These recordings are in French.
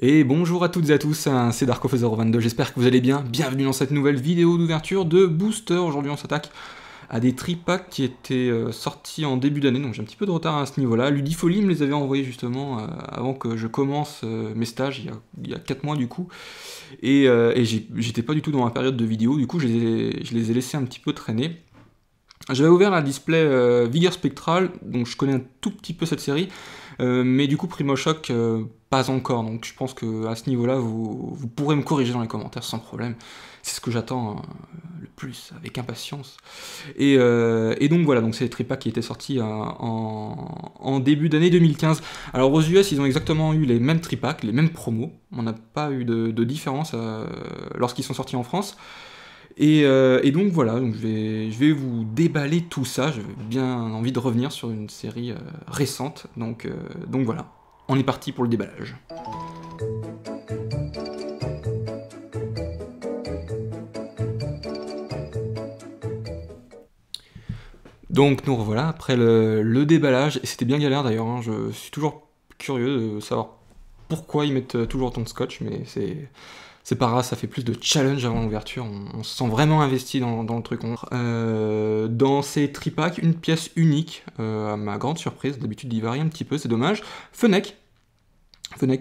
Et bonjour à toutes et à tous, c'est Darkof022, j'espère que vous allez bien. Bienvenue dans cette nouvelle vidéo d'ouverture de Booster. Aujourd'hui on s'attaque à des tripacks qui étaient sortis en début d'année, donc j'ai un petit peu de retard à ce niveau-là. Ludifolie me les avait envoyés justement avant que je commence mes stages, il y a 4 mois du coup. Et j'étais pas du tout dans la période de vidéo, du coup je les ai laissés un petit peu traîner. J'avais ouvert la display Vigueur Spectral, donc je connais un tout petit peu cette série, mais du coup Primo Shock, pas encore, donc je pense que à ce niveau-là, vous pourrez me corriger dans les commentaires sans problème. C'est ce que j'attends le plus, avec impatience. Et donc voilà, donc c'est les tripacks qui étaient sortis en début d'année 2015. Alors aux US, ils ont exactement eu les mêmes tripacks, les mêmes promos. On n'a pas eu de différence lorsqu'ils sont sortis en France. Et donc voilà, donc je vais vous déballer tout ça. J'ai bien envie de revenir sur une série récente. Donc voilà, on est parti pour le déballage. Donc nous revoilà après le déballage, et c'était bien galère d'ailleurs, hein. Je suis toujours curieux de savoir pourquoi ils mettent toujours autant de scotch, mais c'est pas grave, ça fait plus de challenge avant l'ouverture, on se sent vraiment investi dans le truc. Dans ces tripacks, une pièce unique, à ma grande surprise, d'habitude il varie un petit peu, c'est dommage. Fennec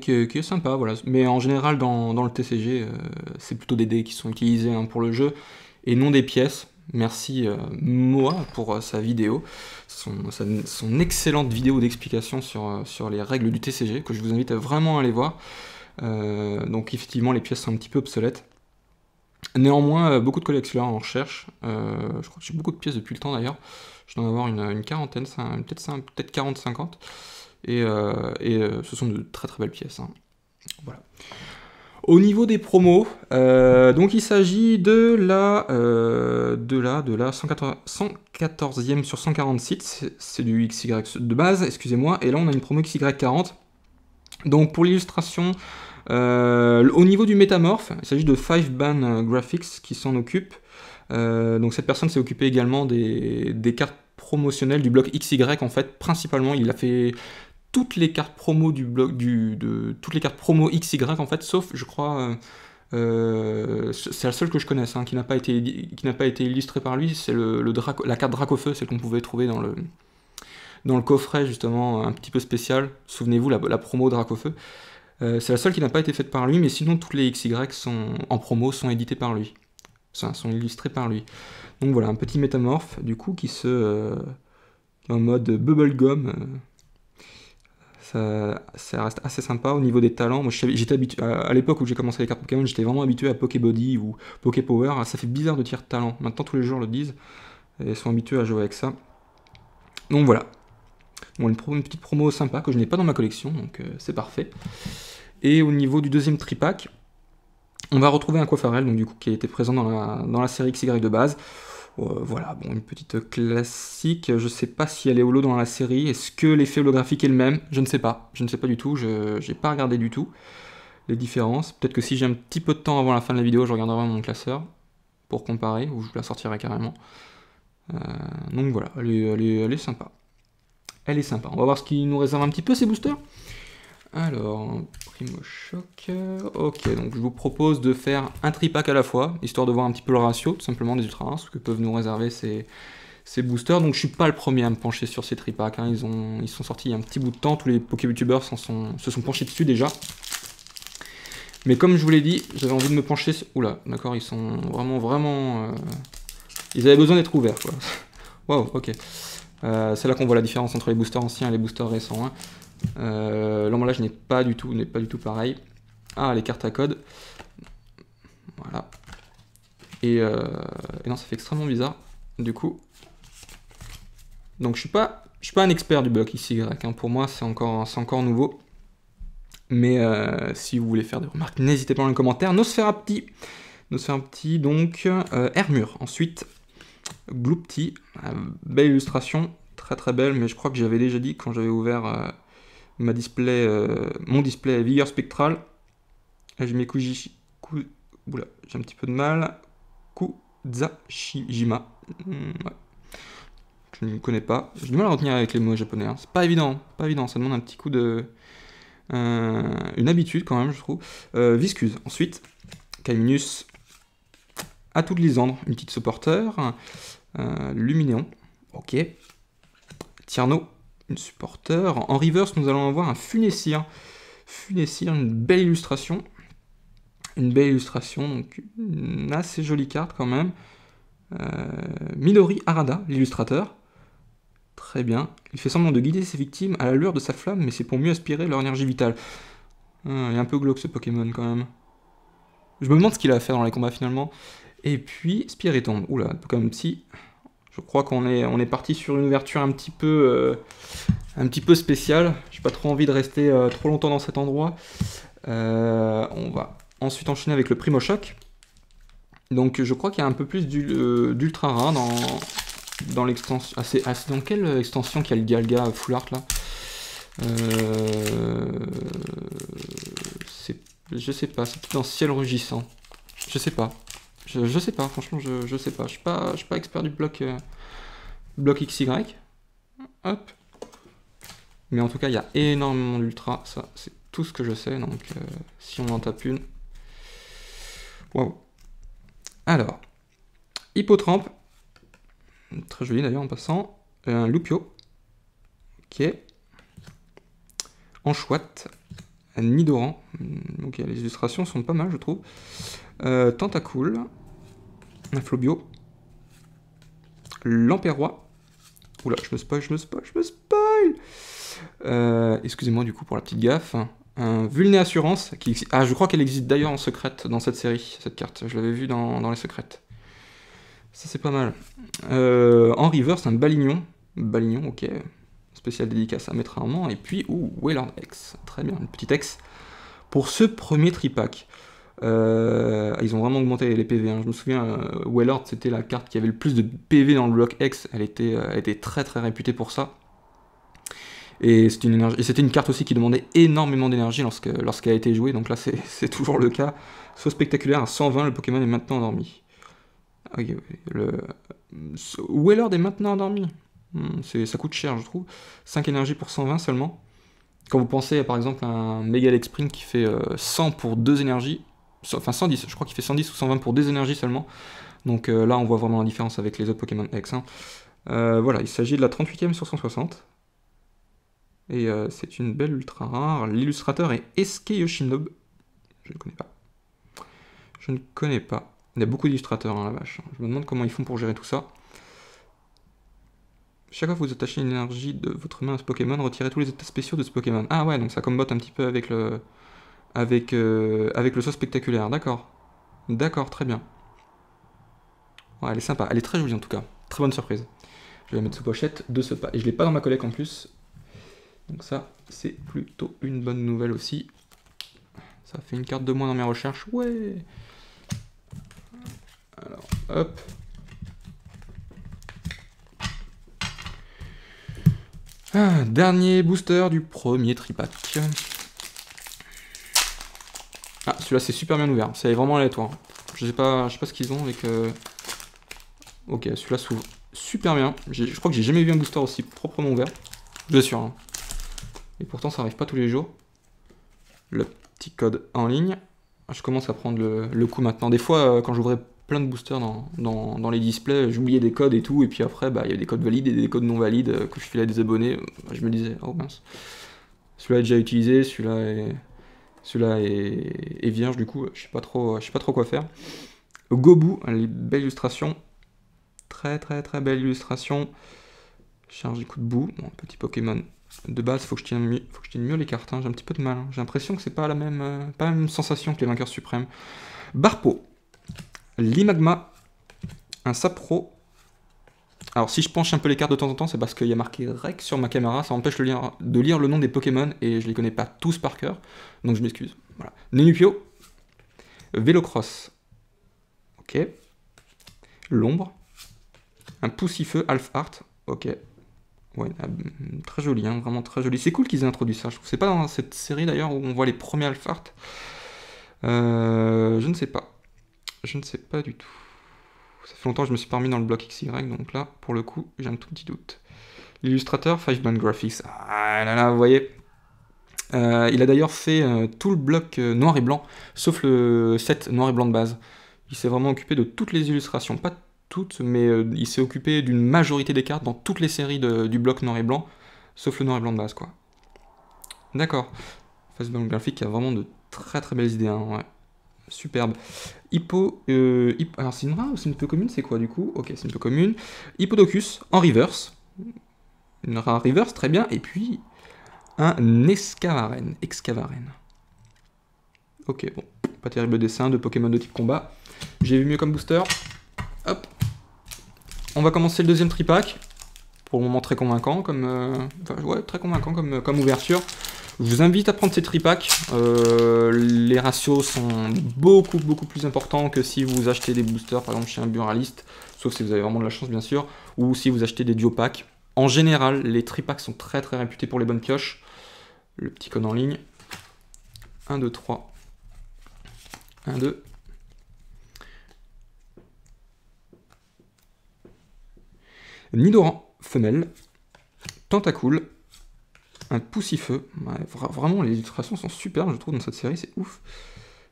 qui est sympa, voilà. Mais en général dans le TCG, c'est plutôt des dés qui sont utilisés hein, pour le jeu, et non des pièces. Merci Moa pour sa vidéo, son excellente vidéo d'explication sur les règles du TCG, que je vous invite à vraiment aller voir. Donc effectivement les pièces sont un petit peu obsolètes. Néanmoins, beaucoup de collectionneurs en recherchent. Je crois que j'ai beaucoup de pièces depuis le temps d'ailleurs. Je dois en avoir une quarantaine, peut-être 40-50. Et ce sont de très très belles pièces. Hein. Voilà. Au niveau des promos, donc il s'agit de la 114e sur 146, c'est du XY de base, excusez-moi, et là on a une promo XY40. Donc pour l'illustration, au niveau du métamorphe, il s'agit de 5ban Graphics qui s'en occupe. Donc cette personne s'est occupée également des cartes promotionnelles du bloc XY en fait, principalement il a fait toutes les cartes promo du bloc toutes les cartes promo XY en fait, sauf je crois c'est la seule que je connaisse hein, qui n'a pas été illustrée par lui, c'est la carte Dracofeu, celle qu'on pouvait trouver dans le coffret justement un petit peu spécial. Souvenez-vous la promo Dracofeu. C'est la seule qui n'a pas été faite par lui, mais sinon toutes les XY en promo sont éditées par lui, sont illustrées par lui. Donc voilà, un petit métamorphe du coup qui en mode bubblegum. Ça reste assez sympa au niveau des talents. Moi, j'étais habitué à l'époque où j'ai commencé les cartes Pokémon, j'étais vraiment habitué à Pokébody ou Poképower. Ça fait bizarre de dire talent. Maintenant, tous les joueurs le disent et sont habitués à jouer avec ça. Donc voilà. Bon, une petite promo sympa que je n'ai pas dans ma collection, donc c'est parfait. Et au niveau du deuxième tripack, on va retrouver un Aquafarel, donc du coup qui a été présent dans la série XY de base. Voilà, bon, une petite classique, je sais pas si elle est holo dans la série, est-ce que l'effet holographique est le même? Je ne sais pas du tout, j'ai pas regardé du tout les différences. Peut-être que si j'ai un petit peu de temps avant la fin de la vidéo, je regarderai mon classeur pour comparer, ou je la sortirai carrément. Donc voilà, elle est sympa. Elle est sympa, on va voir ce qui nous réserve un petit peu ces boosters. Alors, Primo Shock, ok, donc je vous propose de faire un tripack à la fois, histoire de voir un petit peu le ratio, tout simplement, des ultra rares, ce que peuvent nous réserver ces boosters. Donc je suis pas le premier à me pencher sur ces tripacks, hein. Ils sont sortis il y a un petit bout de temps, tous les Poké-Youtubers se sont penchés dessus déjà. Mais comme je vous l'ai dit, j'avais envie de me pencher sur... Oula, d'accord, ils sont vraiment... Ils avaient besoin d'être ouverts, quoi. Waouh, ok. C'est là qu'on voit la différence entre les boosters anciens et les boosters récents, hein. L'emballage n'est pas du tout pareil. Ah, les cartes à code. Voilà. Et non, ça fait extrêmement bizarre. Du coup. Donc je suis pas un expert du bloc XY. Hein. Pour moi, c'est encore nouveau. Mais si vous voulez faire des remarques, n'hésitez pas dans les commentaires. Nosferapti, donc Hermure. Ensuite, Gloopty. Belle illustration, très très belle, mais je crois que j'avais déjà dit quand j'avais ouvert mon display Vigueur Spectral. Oula, j'ai un petit peu de mal. Kuzashijima. Ouais. Je ne connais pas. J'ai du mal à retenir avec les mots japonais. Hein. C'est pas évident, ça demande un petit coup de une habitude quand même, je trouve. Viscuse. Ensuite, Caiminus, Atout de Lysandre, une petite supporter. Luminéon, ok. Tierno, une supporter. En reverse, nous allons avoir un Funessir. Funessir, une belle illustration. Une belle illustration, donc une assez jolie carte quand même. Midori Harada, l'illustrateur. Très bien. Il fait semblant de guider ses victimes à la lueur de sa flamme, mais c'est pour mieux aspirer leur énergie vitale. Il est un peu glauque ce Pokémon quand même. Je me demande ce qu'il a à faire dans les combats finalement. Et puis Spiritomb. Oula, Pokémon Psy. Je crois qu'on est parti sur une ouverture un petit peu spéciale. J'ai pas trop envie de rester trop longtemps dans cet endroit. On va ensuite enchaîner avec le Primo Choc. Donc je crois qu'il y a un peu plus d'ultra rare dans l'extension. C'est dans quelle extension qu'il y a le Galga Full Art là? Je sais pas, c'est tout dans Ciel Rugissant. Je sais pas. Je sais pas, franchement, je sais pas. Je suis pas expert du bloc XY. Hop. Mais en tout cas, il y a énormément d'ultra. Ça, c'est tout ce que je sais. Donc, si on en tape une. Waouh. Alors. Hippotrampe. Très joli d'ailleurs en passant. Un Lupio. Ok. Anchouette. Un Nidoran. Donc, les illustrations sont pas mal, je trouve. Tentacool. Un Flobio. Lamperrois. Oula, je me spoil. Excusez-moi du coup pour la petite gaffe. Un Vulné Assurance. Je crois qu'elle existe d'ailleurs en secrète dans cette série, cette carte. Je l'avais vue dans les secrètes. Ça c'est pas mal. En reverse, un Balignon. Balignon, ok. Spécial dédicace à mettre rarement. Et puis, Wailord X. Très bien, une petite X. Pour ce premier tripack. Ils ont vraiment augmenté les PV. Hein. Je me souviens, Wailord, c'était la carte qui avait le plus de PV dans le bloc X. Elle était très très réputée pour ça. Et c'était une carte aussi qui demandait énormément d'énergie lorsqu'elle a été jouée. Donc là, c'est toujours le cas. Saut spectaculaire à 120, le Pokémon est maintenant endormi. Okay, Wailord est maintenant endormi. Ça coûte cher, je trouve. 5 énergies pour 120 seulement. Quand vous pensez par exemple à un Megalex Spring qui fait 100 pour 2 énergies, enfin 110, je crois qu'il fait 110 ou 120 pour 2 énergies seulement. Donc là, on voit vraiment la différence avec les autres Pokémon X. Hein. Voilà, il s'agit de la 38e sur 160. Et c'est une belle ultra rare. L'illustrateur est Eske Yoshinobu. Je ne connais pas. Je ne connais pas. Il y a beaucoup d'illustrateurs, hein, la vache. Je me demande comment ils font pour gérer tout ça. Chaque fois que vous attachez une énergie de votre main à ce Pokémon, retirez tous les états spéciaux de ce Pokémon. Ah ouais, donc ça combote un petit peu avec le saut spectaculaire. D'accord. D'accord, très bien. Ouais, elle est sympa. Elle est très jolie en tout cas. Très bonne surprise. Je vais la mettre sous pochette de ce pas. Et je l'ai pas dans ma collecte en plus. Donc ça, c'est plutôt une bonne nouvelle aussi. Ça fait une carte de moins dans mes recherches. Ouais. Alors, hop. Dernier booster du premier tripack. Ah, celui-là c'est super bien ouvert. C'est vraiment aléatoire. Je sais pas ce qu'ils ont avec... Ok, celui-là s'ouvre super bien. Je crois que j'ai jamais vu un booster aussi proprement ouvert. Je vous assure. Hein. Et pourtant ça arrive pas tous les jours. Le petit code en ligne. Je commence à prendre le coup maintenant. Des fois, quand j'ouvrais plein de boosters dans les displays, j'oubliais des codes et tout, et puis après, il y a des codes valides et des codes non valides que je filais à des abonnés. Je me disais, oh mince, celui-là est déjà utilisé, celui-là est vierge, du coup, je sais pas trop quoi faire. Gobu, les belles illustrations. Très très très belle illustration. Charge du coup de boue. Bon, petit Pokémon de base, faut que je tienne mieux les cartes. Hein. J'ai un petit peu de mal. Hein. J'ai l'impression que c'est pas la même sensation que les vainqueurs suprêmes. Barpo. Limagma. Un Sapro. Alors si je penche un peu les cartes de temps en temps, c'est parce qu'il y a marqué REC sur ma caméra. Ça empêche de lire le nom des Pokémon et je les connais pas tous par cœur. Donc je m'excuse. Voilà. Nenupio. Vélocross. Ok. L'ombre. Un Poussifeu Half Art. Ok. Ouais, très joli, hein, vraiment très joli. C'est cool qu'ils aient introduit ça, je trouve. C'est pas dans cette série d'ailleurs où on voit les premiers Half Art. Je ne sais pas. Je ne sais pas du tout. Ça fait longtemps que je me suis pas remis dans le bloc XY, donc là, pour le coup, j'ai un tout petit doute. L'illustrateur, 5 Band Graphics. Ah là là, vous voyez. Il a d'ailleurs fait tout le bloc noir et blanc, sauf le set noir et blanc de base. Il s'est vraiment occupé de toutes les illustrations, pas toutes, mais il s'est occupé d'une majorité des cartes dans toutes les séries du bloc noir et blanc, sauf le noir et blanc de base, quoi. D'accord. Face graphique qui a vraiment de très très belles idées, hein, ouais. Superbe. Alors c'est une rare ou c'est une peu commune, c'est quoi du coup? Ok, c'est une peu commune. Hippodocus en reverse. Une rare reverse, très bien. Et puis un Excavaren. Ok, bon, pas terrible dessin de Pokémon de type combat. J'ai vu mieux comme booster. Hop. On va commencer le deuxième tripack. Pour le moment très convaincant comme... Enfin, ouais, très convaincant comme ouverture. Je vous invite à prendre ces tripacks. Les ratios sont beaucoup plus importants que si vous achetez des boosters, par exemple chez un buraliste, sauf si vous avez vraiment de la chance bien sûr, ou si vous achetez des duo packs. En général, les tripacks sont très réputés pour les bonnes pioches. Le petit code en ligne. 1, 2, 3. 1, 2. Nidoran, femelle. Tentacool. Un poussifeu. Ouais, vraiment, les illustrations sont super, je trouve, dans cette série, c'est ouf.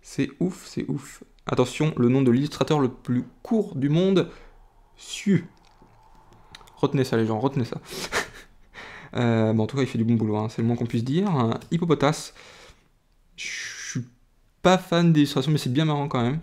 C'est ouf. Attention, le nom de l'illustrateur le plus court du monde, Siu. Retenez ça, les gens, retenez ça. Bon, en tout cas, il fait du bon boulot, hein, c'est le moins qu'on puisse dire. Hippopotas. Je suis pas fan des illustrations, mais c'est bien marrant quand même.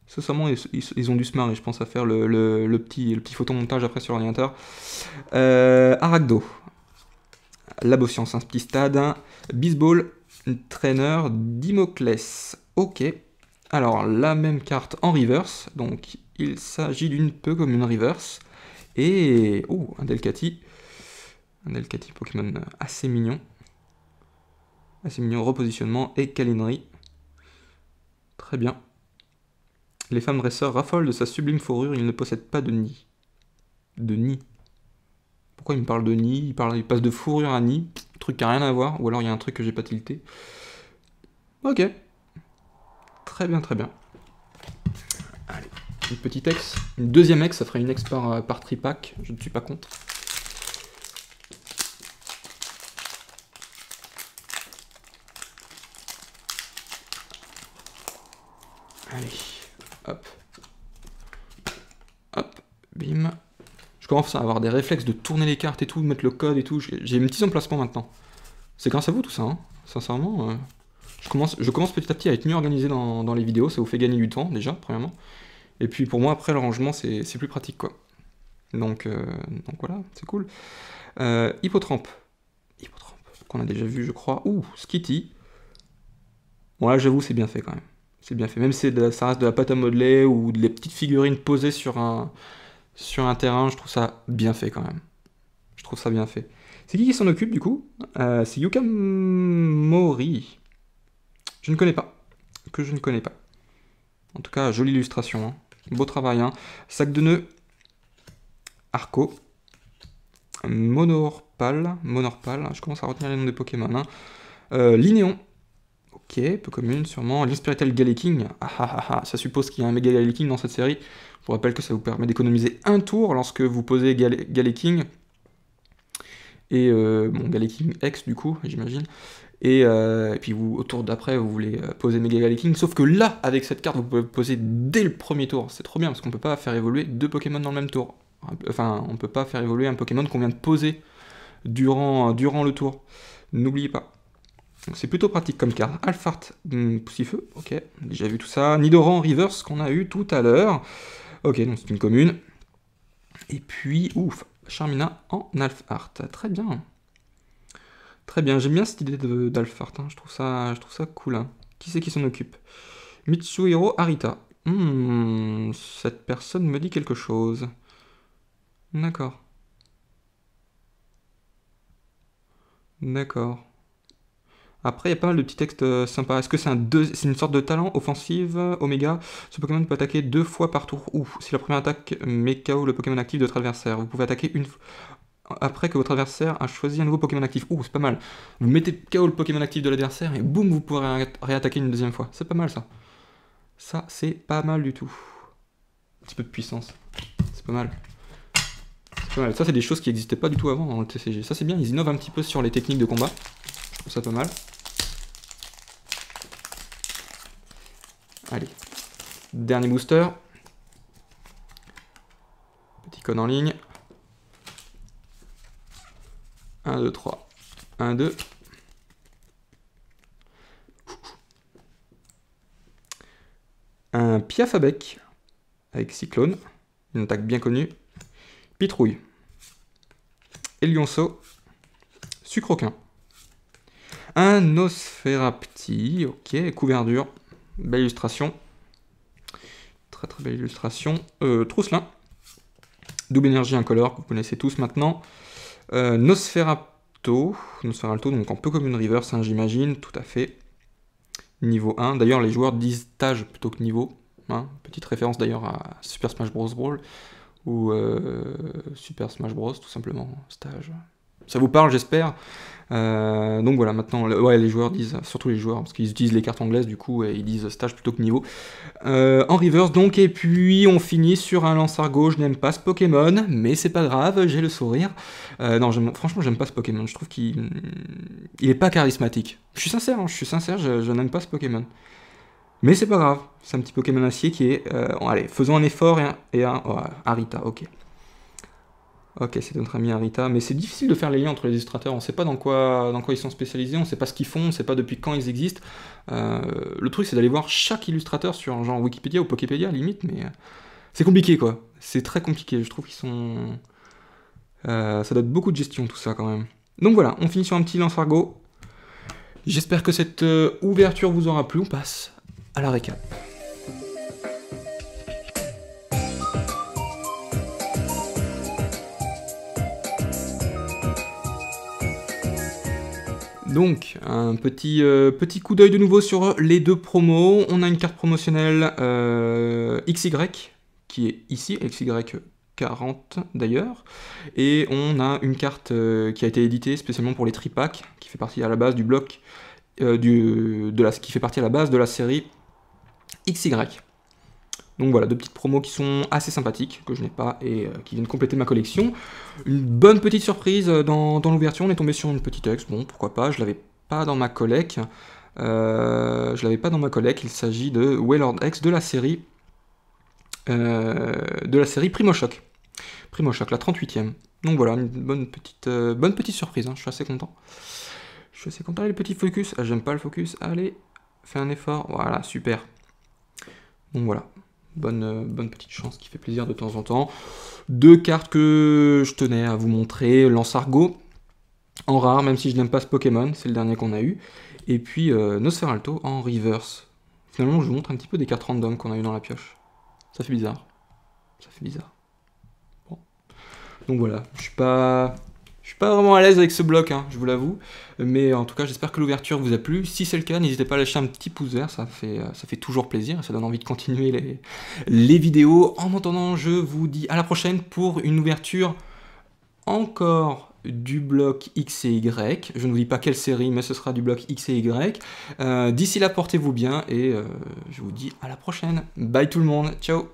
Sincèrement, ils ont dû se marrer, je pense, à faire le petit photomontage après sur l'ordinateur. Aragdo. Laboscience, un petit stade. Bisball, trainer, Dimoclès. Ok. Alors, la même carte en reverse. Donc, il s'agit d'une peu comme une reverse. Et... oh, un Delcatty. Un Delcatty Pokémon assez mignon. Assez mignon, repositionnement et câlinerie. Très bien. Les femmes dresseurs raffolent de sa sublime fourrure, il ne possède pas de nid. De nid. Pourquoi il me parle de nid? Il passe de fourrure à nid, truc qui n'a rien à voir, ou alors il y a un truc que j'ai pas tilté. Ok. Très bien. Allez, une petite ex. Une deuxième ex, ça ferait une ex par tripack, je ne suis pas contre. Allez, hop. Hop, bim. Je commence à avoir des réflexes de tourner les cartes et tout, de mettre le code et tout. J'ai mes petits emplacements maintenant. C'est grâce à vous tout ça, hein. Sincèrement. Je commence petit à petit à être mieux organisé dans les vidéos. Ça vous fait gagner du temps déjà, premièrement. Et puis pour moi, après, le rangement, c'est plus pratique, quoi. Donc voilà, c'est cool. Hippotrampe, qu'on a déjà vu, je crois. Ouh, Skitty. Bon là, j'avoue, c'est bien fait quand même. C'est bien fait. Même si ça reste de la pâte à modeler ou des petites figurines posées sur un terrain, je trouve ça bien fait quand même. Je trouve ça bien fait. C'est qui s'en occupe du coup? C'est Yuka Mori. Je ne connais pas. Je ne connais pas. En tout cas, jolie illustration. Hein. Beau travail. Hein. Sac de nœuds. Arco. Monorpal. Je commence à retenir les noms des Pokémon. Hein. Linéon. Ok, peu commune sûrement. L'Inspiritel Galeking. Ça suppose qu'il y a un méga Galeking dans cette série. Je vous rappelle que ça vous permet d'économiser un tour lorsque vous posez Galeking. Et bon, Galeking X du coup, j'imagine. Et puis au tour d'après, vous voulez poser Mega Galeking. Sauf que là, avec cette carte, vous pouvez poser dès le premier tour. C'est trop bien parce qu'on peut pas faire évoluer deux Pokémon dans le même tour. Enfin, on peut pas faire évoluer un Pokémon qu'on vient de poser durant le tour. N'oubliez pas. C'est plutôt pratique comme carte. Alphart, Poussifeu, ok, déjà vu tout ça. Nidoran Reverse qu'on a eu tout à l'heure. Ok, donc c'est une commune. Et puis, ouf, Charmina en Alphart. Très bien. Très bien, j'aime bien cette idée d'Alphart. Hein. Je trouve ça cool. Hein. Qui c'est qui s'en occupe? Mitsuhiro Arita. Cette personne me dit quelque chose. D'accord. Après, il y a pas mal de petits textes sympas. Est-ce que c'est une sorte de talent offensive, Oméga? Ce Pokémon peut attaquer 2 fois par tour. Ouf, si la première attaque met KO le Pokémon actif de votre adversaire. Vous pouvez attaquer une fois après que votre adversaire a choisi un nouveau Pokémon actif. Ouh, c'est pas mal. Vous mettez KO le Pokémon actif de l'adversaire et boum, vous pourrez réattaquer une deuxième fois. C'est pas mal ça. Ça, c'est pas mal du tout. Un petit peu de puissance. C'est pas mal. Ça, c'est des choses qui n'existaient pas du tout avant dans le TCG. Ça, c'est bien, ils innovent un petit peu sur les techniques de combat. ça pas mal. Allez, dernier booster. Petit code en ligne. 1, 2, 3. 1, 2. Un Piaf à bec avec Cyclone, une attaque bien connue. Pitrouille. Et Lionceau. Sucroquin. Un Nosferapti, ok, couverture. Belle illustration. Très très belle illustration. Trousselin. Double énergie incolore, que vous connaissez tous maintenant. Nosferalto, donc en peu comme une reverse, hein, j'imagine, tout à fait. Niveau 1. D'ailleurs, les joueurs disent stage plutôt que niveau. Hein. Petite référence d'ailleurs à Super Smash Bros. Brawl. Ou Super Smash Bros. Tout simplement. Stage. Ça vous parle, j'espère. Donc voilà, maintenant, ouais, les joueurs disent, surtout les joueurs, parce qu'ils utilisent les cartes anglaises, du coup, et ils disent stage plutôt que niveau. En reverse, donc, et puis on finit sur un Lance-Argot. Je n'aime pas ce Pokémon, mais c'est pas grave, j'ai le sourire. Non, franchement, j'aime pas ce Pokémon, je trouve qu'il est pas charismatique. Je suis sincère, hein, je n'aime pas ce Pokémon. Mais c'est pas grave, c'est un petit Pokémon acier qui est... allez, faisons un effort et un... Oh, Harita, ok. Ok, c'est notre ami Harita, mais c'est difficile de faire les liens entre les illustrateurs, on sait pas dans quoi ils sont spécialisés, on sait pas ce qu'ils font, on sait pas depuis quand ils existent. Le truc c'est d'aller voir chaque illustrateur sur genre Wikipédia ou Poképédia limite, mais c'est compliqué quoi, c'est très compliqué, je trouve qu'ils sont... ça doit être beaucoup de gestion tout ça quand même. Donc voilà, on finit sur un petit Lance-Argot. J'espère que cette ouverture vous aura plu, on passe à la récap. Donc, un petit coup d'œil de nouveau sur les deux promos. On a une carte promotionnelle XY, qui est ici, XY40 d'ailleurs. Et on a une carte qui a été éditée spécialement pour les tripacks, qui fait partie à la base du bloc, qui fait partie à la base de la série XY. Donc voilà, deux petites promos qui sont assez sympathiques, que je n'ai pas, et qui viennent compléter ma collection. Une bonne petite surprise dans l'ouverture, on est tombé sur une petite ex, bon pourquoi pas, je l'avais pas dans ma collecte. Il s'agit de Wailord X de la série Primo Shock. Primo Shock, la 38e. Donc voilà, une bonne petite surprise, hein, je suis assez content. Allez, le petit focus, j'aime pas le focus, allez, fais un effort, voilà, super. Donc voilà. Bonne petite chance qui fait plaisir de temps en temps. Deux cartes que je tenais à vous montrer. Lance-Argot en rare, même si je n'aime pas ce Pokémon, c'est le dernier qu'on a eu. Et puis Nosferalto en reverse. Finalement, je vous montre un petit peu des cartes random qu'on a eu dans la pioche. Ça fait bizarre. Bon. Donc voilà, je suis pas vraiment à l'aise avec ce bloc, hein, je vous l'avoue. Mais en tout cas, j'espère que l'ouverture vous a plu. Si c'est le cas, n'hésitez pas à lâcher un petit pouce vert, ça fait toujours plaisir. Ça donne envie de continuer les vidéos. En attendant, je vous dis à la prochaine pour une ouverture encore du bloc X et Y. Je ne vous dis pas quelle série, mais ce sera du bloc X et Y. D'ici là, portez-vous bien et je vous dis à la prochaine. Bye tout le monde, ciao!